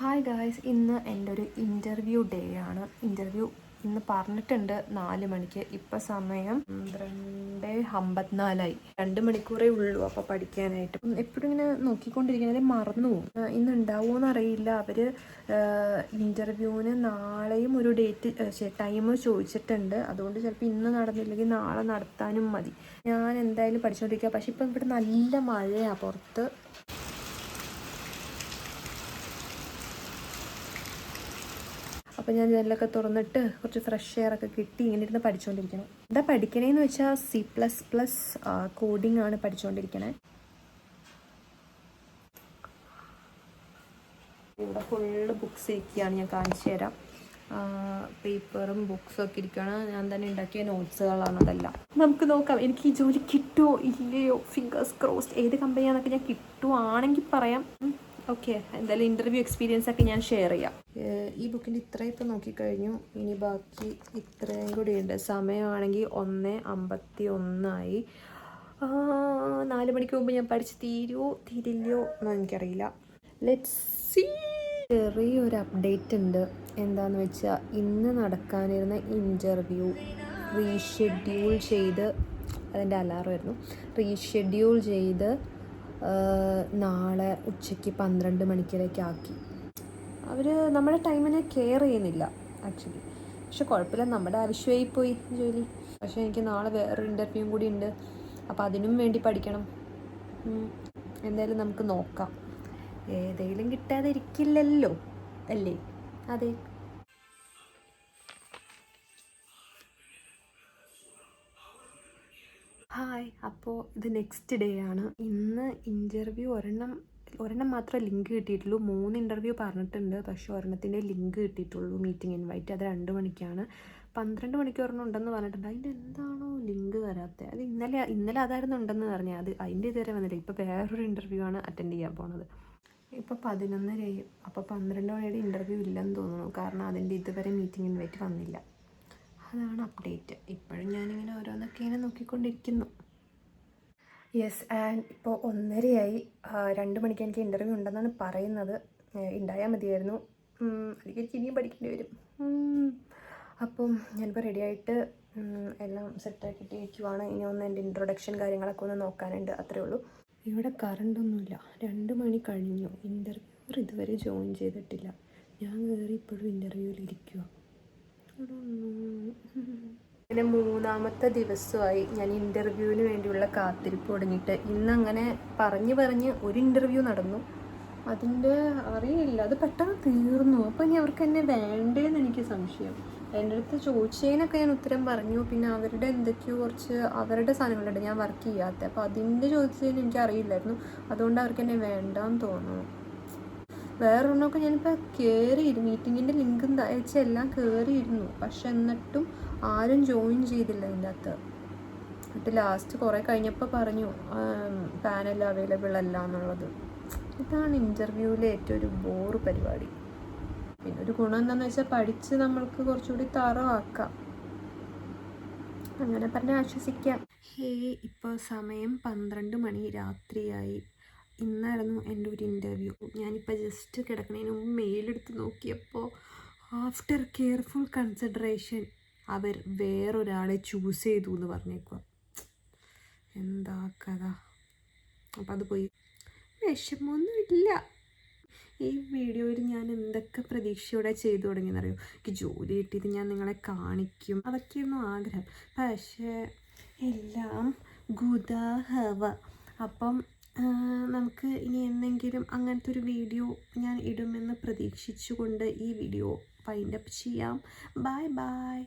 Hi guys, ഇന്ന് എൻ്റെ ഒരു ഇൻ്റർവ്യൂ ഡേ ആണ്. ഇൻ്റർവ്യൂ ഇന്ന് പറഞ്ഞിട്ടുണ്ട് 4 മണിക്ക്. ഇപ്പം സമയം 12:54 2 മണിക്കൂറേ ഉള്ളൂ അപ്പോൾ പഠിക്കാനായിട്ട്. എപ്പോഴും ഇങ്ങനെ നോക്കിക്കൊണ്ടിരിക്കുന്നത് മറന്നു പോകും. ഇന്ന് ഉണ്ടാവുമോയെന്ന് അറിയില്ല. അവർ ഇൻ്റർവ്യൂവിന് നാളെയും ഒരു ടൈം ചോദിച്ചിട്ടുണ്ട്. അതുകൊണ്ട് ചിലപ്പോൾ ഇന്ന് നടന്നില്ലെങ്കിൽ നാളെ നടത്താനും മതി. ഞാൻ എന്തായാലും പഠിച്ചുകൊണ്ടിരിക്കുക. പക്ഷേ ഇപ്പം ഇവിടെ നല്ല മഴയാണ് പുറത്ത്. അപ്പോൾ ഞാൻ ജനലൊക്കെ തുറന്നിട്ട് കുറച്ച് ഫ്രഷ് എയർ ഒക്കെ കിട്ടി ഇങ്ങനെ ഇരുന്ന് പഠിച്ചുകൊണ്ടിരിക്കണം. എന്താ പഠിക്കണേന്ന് വെച്ചാൽ C++ കോഡിംഗ് ആണ് പഠിച്ചുകൊണ്ടിരിക്കണേ. ഇവിടെ ഫുള്ള് ബുക്സ് ഇരിക്കുകയാണ്, ഞാൻ കാണിച്ചു തരാം. പേപ്പറും ബുക്സും ഒക്കെ ഇരിക്കുകയാണ്. ഞാൻ തന്നെ ഉണ്ടാക്കിയ നോട്ട്സുകളാണ് അതെല്ലാം. നമുക്ക് നോക്കാം എനിക്ക് ഈ ജോലി കിട്ടുമോ ഇല്ലയോ. Fingers crossed. ഏത് കമ്പനിയാണെന്നൊക്കെ ഞാൻ കിട്ടുവാണെങ്കിൽ പറയാം. ഓക്കെ, എന്തായാലും ഇൻ്റർവ്യൂ എക്സ്പീരിയൻസ് ഒക്കെ ഞാൻ ഷെയർ ചെയ്യാം. ഈ ബുക്കിൻ്റെ ഇത്രയും ഇപ്പോൾ നോക്കിക്കഴിഞ്ഞു. ഇനി ബാക്കി ഇത്രയും കൂടി ഉണ്ട്. സമയമാണെങ്കിൽ 1:51 4 മണിക്ക് മുമ്പ് ഞാൻ പഠിച്ച് തീരില്ലയോ എന്നോ എനിക്കറിയില്ല. Let's see. ചെറിയൊരു അപ്ഡേറ്റ് ഉണ്ട്. എന്താണെന്ന് വെച്ചാൽ ഇന്ന് നടക്കാനിരുന്ന ഇൻ്റർവ്യൂ റീഷെഡ്യൂൾ ചെയ്ത്, അതിൻ്റെ അലാറമായിരുന്നു, റീഷെഡ്യൂൾ ചെയ്ത് നാളെ ഉച്ചയ്ക്ക് 12 മണിക്കിലേക്ക് ആക്കി. അവർ നമ്മുടെ ടൈമിനെ കെയർ ചെയ്യുന്നില്ല ആക്ച്വലി. പക്ഷെ കുഴപ്പമില്ല, നമ്മുടെ ആവശ്യമായി പോയി ജോലി. പക്ഷേ എനിക്ക് നാളെ വേറൊരു ഇൻ്റർവ്യൂ കൂടി ഉണ്ട്. അപ്പോൾ അതിനും വേണ്ടി പഠിക്കണം. എന്തായാലും നമുക്ക് നോക്കാം. ഏതെങ്കിലും കിട്ടാതെ ഇരിക്കില്ലല്ലോ അല്ലേ? അതെ. ഹായ്, അപ്പോൾ ഇത് നെക്സ്റ്റ് ഡേ ആണ്. ഇന്ന് ഇൻ്റർവ്യൂ ഒരെണ്ണം മാത്രമേ ലിങ്ക് കിട്ടിയിട്ടുള്ളൂ. 3 ഇൻ്റർവ്യൂ പറഞ്ഞിട്ടുണ്ട്, പക്ഷേ ഒരെണ്ണത്തിൻ്റെ ലിങ്ക് കിട്ടിയിട്ടുള്ളൂ, മീറ്റിംഗ് ഇൻവൈറ്റ്. അത് 2 മണിക്കാണ്. 12 മണിക്ക് ഒരെണ്ണം ഉണ്ടെന്ന് പറഞ്ഞിട്ടുണ്ട്. അതിൻ്റെ എന്താണോ ലിങ്ക് വരാത്തത്. അത് ഇന്നലെ അതായിരുന്നു ഉണ്ടെന്ന് പറഞ്ഞത്. അതിൻ്റെ ഇതുവരെ വന്നില്ല. ഇപ്പോൾ വേറൊരു ഇൻ്റർവ്യൂ ആണ് അറ്റൻഡ് ചെയ്യാൻ പോണത്. ഇപ്പോൾ 11:30. അപ്പോൾ 12 മണിയുടെ ഇൻ്റർവ്യൂ ഇല്ലെന്ന് തോന്നുന്നു. കാരണം അതിൻ്റെ ഇതുവരെ മീറ്റിംഗ് ഇൻവൈറ്റ് വന്നില്ല. അതാണ് അപ്ഡേറ്റ്. ഇപ്പോഴും ഞാനിങ്ങനെ ഓരോന്നൊക്കെ ഇങ്ങനെ നോക്കിക്കൊണ്ടിരിക്കുന്നു. യെസ്, ആൻഡ് ഇപ്പോൾ 1:30 2 മണിക്ക് എനിക്ക് ഇൻ്റർവ്യൂ ഉണ്ടെന്നാണ് പറയുന്നത്. ഉണ്ടായാൽ മതിയായിരുന്നു. അല്ലെങ്കിൽ എനിക്ക് ഇനിയും പഠിക്കേണ്ടി വരും. അപ്പം ഞാനിപ്പോൾ റെഡിയായിട്ട് എല്ലാം സെറ്റാക്കിയിട്ട് ഇരിക്കുവാണ്. ഇനി ഒന്ന് എൻ്റെ ഇൻട്രൊഡക്ഷൻ കാര്യങ്ങളൊക്കെ ഒന്ന് നോക്കാനുണ്ട്, അത്രേ ഉള്ളൂ. ഇവിടെ കറണ്ടൊന്നുമില്ല. 2 മണി കഴിഞ്ഞു. ഇൻ്റർവ്യൂവർ ഇതുവരെ ജോയിൻ ചെയ്തിട്ടില്ല. ഞാൻ കയറി ഇപ്പോഴും ഇൻ്റർവ്യൂവിലിരിക്കുക. പിന്നെ 3-ാമത്തെ ദിവസമായി ഞാൻ ഇൻ്റർവ്യൂവിന് വേണ്ടിയുള്ള കാത്തിരിപ്പ് തുടങ്ങിയിട്ട്. ഇന്നങ്ങനെ പറഞ്ഞ് ഒരു ഇൻ്റർവ്യൂ നടന്നു. അതിൻ്റെ അറിയില്ല, അത് പെട്ടെന്ന് തീർന്നു. അപ്പോൾ ഇനി അവർക്ക് എന്നെ വേണ്ടേന്ന് എനിക്ക് സംശയം. എൻ്റെ അടുത്ത് ചോദിച്ചതിനൊക്കെ ഞാൻ ഉത്തരം പറഞ്ഞു. പിന്നെ അവരുടെ എന്തൊക്കെയോ കുറച്ച് അവരുടെ സാധനങ്ങളുണ്ട് ഞാൻ വർക്ക് ചെയ്യാത്ത. അപ്പോൾ അതിൻ്റെ ചോദിച്ചതിന് എനിക്കറിയില്ലായിരുന്നു. അതുകൊണ്ട് അവർക്ക് എന്നെ വേണ്ടാന്ന് തോന്നുന്നു. വേറൊരെണ്ണമൊക്കെ ഞാനിപ്പോൾ കയറിയിരുന്നു. മീറ്റിങ്ങിൻ്റെ ലിങ്ക് അയച്ച് എല്ലാം കയറിയിരുന്നു. പക്ഷെ എന്നിട്ടും ആരും ജോയിൻ ചെയ്തില്ല ഇതിൻ്റെ അകത്ത്. എന്നിട്ട് ലാസ്റ്റ് കുറേ കഴിഞ്ഞപ്പോൾ പറഞ്ഞു പാനൽ അവൈലബിൾ അല്ല എന്നുള്ളത്. ഇതാണ് ഇൻ്റർവ്യൂവിലെ ഏറ്റവും ഒരു ബോറ് പരിപാടി. പിന്നെ ഒരു ഗുണം എന്താണെന്ന് വെച്ചാൽ പഠിച്ച് നമ്മൾക്ക് കുറച്ചുകൂടി തറവാക്കാം. അങ്ങനെ പറഞ്ഞ് ആശ്വസിക്കാം. ഇപ്പോൾ സമയം 12 മണി രാത്രിയായി. ഇന്നായിരുന്നു എൻ്റെ ഒരു ഇൻ്റർവ്യൂ. ഞാനിപ്പോൾ ജസ്റ്റ് കിടക്കുന്നതിന് മുമ്പ് മെയിലെടുത്ത് നോക്കിയപ്പോൾ ആഫ്റ്റർ കെയർഫുൾ കൺസിഡറേഷൻ അവർ വേറൊരാളെ ചൂസ് ചെയ്തു എന്ന് പറഞ്ഞേക്കുക. എന്താ കഥ. അപ്പം അത് പോയി. വിഷമമൊന്നുമില്ല. ഈ വീഡിയോയിൽ ഞാൻ എന്തൊക്കെ പ്രതീക്ഷയോടെ ചെയ്തു തുടങ്ങിയെന്നറിയോ? എനിക്ക് ജോലി കിട്ടിയത് ഞാൻ നിങ്ങളെ കാണിക്കും, അതൊക്കെയായിരുന്നു ആഗ്രഹം. പക്ഷേ എല്ലാം ഗുദാഹവ. അപ്പം നമുക്ക് ഇനി എന്തെങ്കിലും അങ്ങനത്തെ ഒരു വീഡിയോ ഞാൻ ഇടുമെന്ന് പ്രതീക്ഷിച്ചുകൊണ്ട് ഈ വീഡിയോ വൈൻഡപ്പ് ചെയ്യാം. Bye bye.